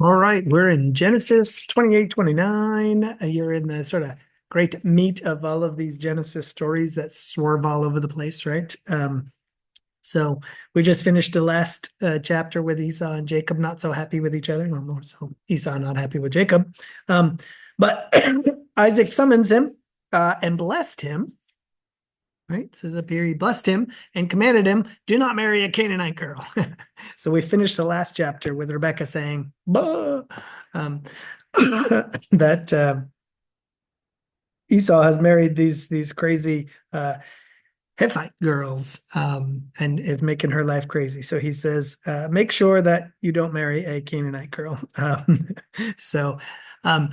All right, we're in Genesis 28, 29. You're in the sort of great meat of all of these Genesis stories that swerve all over the place, right? So we just finished the last chapter with Esau and Jacob not so happy with each other. Well, more so Esau not happy with Jacob. But Isaac summons him and blessed him, right? It says up here, he blessed him and commanded him, do not marry a Canaanite girl. So we finished the last chapter with Rebecca saying, bah! Um, that Esau has married these crazy Hittite girls and is making her life crazy. So he says, make sure that you don't marry a Canaanite girl. So um,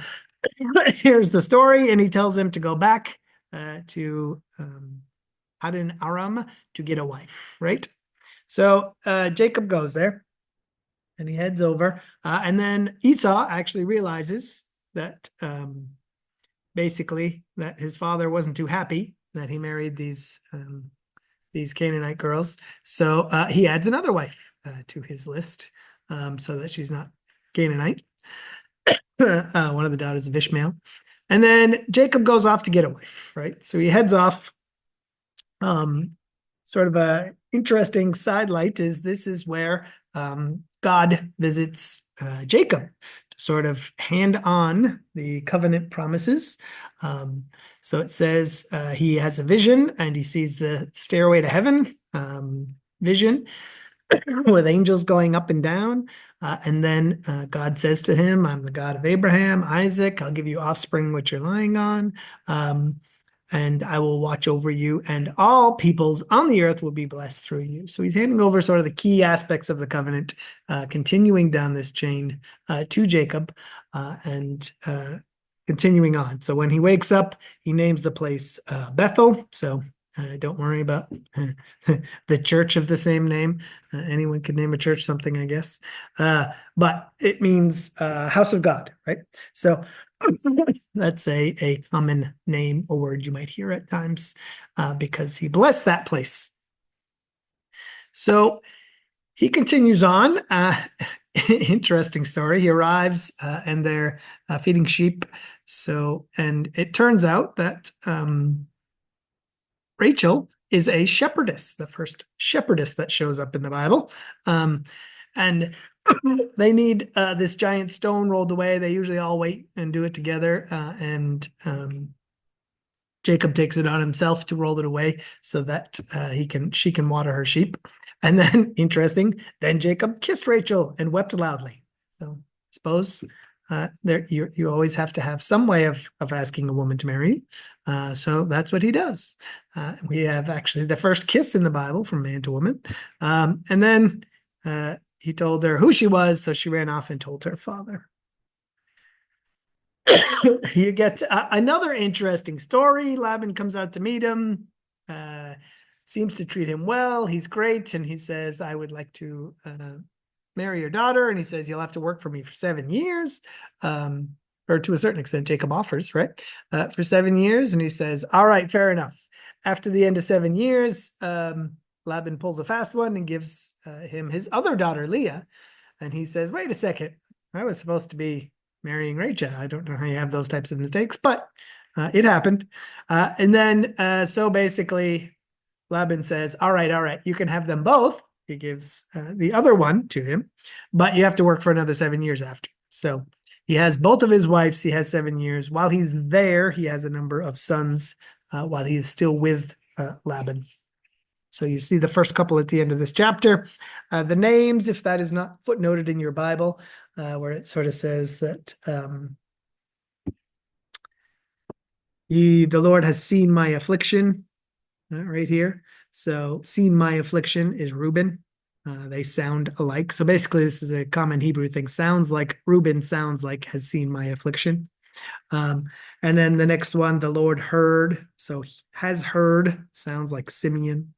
here's the story, and he tells him to go back to Padan Aram to get a wife, right? So Jacob goes there and he heads over. And then Esau actually realizes that basically that his father wasn't too happy that he married these Canaanite girls. So he adds another wife to his list so that she's not Canaanite, one of the daughters of Ishmael. And then Jacob goes off to get a wife, right? So he heads off. Um, Sort of a interesting sidelight is this is where God visits Jacob to sort of hand on the covenant promises. Um, so it says he has a vision and he sees the stairway to heaven vision with angels going up and down. And then God says to him, I'm the God of Abraham, Isaac, I'll give you offspring which you're lying on. And I will watch over you, and all peoples on the earth will be blessed through you. So he's handing over sort of the key aspects of the covenant, continuing down this chain to Jacob and continuing on. So when he wakes up, he names the place Bethel. So don't worry about the church of the same name. Anyone could name a church something, I guess. But it means house of God, right? So that's a common name or word you might hear at times because he blessed that place. So he continues on. Interesting story. He arrives and they're feeding sheep. So, and it turns out that Rachel is a shepherdess, the first shepherdess that shows up in the Bible. And they need this giant stone rolled away. They usually all wait and do it together. And Jacob takes it on himself to roll it away so that she can water her sheep. And then, interesting, then Jacob kissed Rachel and wept loudly. So, I suppose there you always have to have some way of asking a woman to marry. So that's what he does. We have actually the first kiss in the Bible from man to woman, and then he told her who she was, so she ran off and told her father. You get another interesting story. Laban comes out to meet him, uh, seems to treat him well. He's great. And he says, I would like to marry your daughter. And he says, you'll have to work for me for 7 years. Or to a certain extent, Jacob offers, right? For 7 years. And he says, all right, fair enough. After the end of 7 years, Laban pulls a fast one and gives him his other daughter, Leah. And he says, wait a second. I was supposed to be marrying Rachel. I don't know how you have those types of mistakes, but it happened. And then, so basically, Laban says, all right, you can have them both. He gives the other one to him, but you have to work for another 7 years after. So he has both of his wives. He has 7 years. While he's there, he has a number of sons while he is still with Laban. So you see the first couple at the end of this chapter. The names, if that is not footnoted in your Bible, where it sort of says that the Lord has seen my affliction right here. So seen my affliction is Reuben. They sound alike. So basically, this is a common Hebrew thing. Sounds like Reuben sounds like has seen my affliction. Um, and then the next one, the Lord heard. So has heard sounds like Simeon.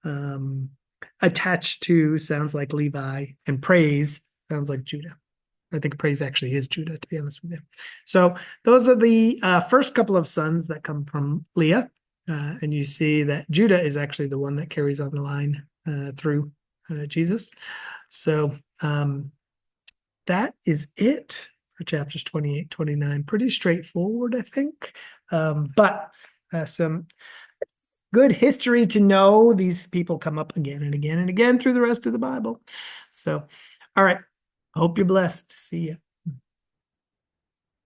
Um, Attached to sounds like Levi, and praise sounds like Judah. I think praise actually is Judah, to be honest with you. So those are the first couple of sons that come from Leah. And you see that Judah is actually the one that carries on the line through Jesus. So that is it for chapters 28, 29. Pretty straightforward, I think. But some good history to know. These people come up again and again and again through the rest of the Bible. So, all right. Hope you're blessed. See you.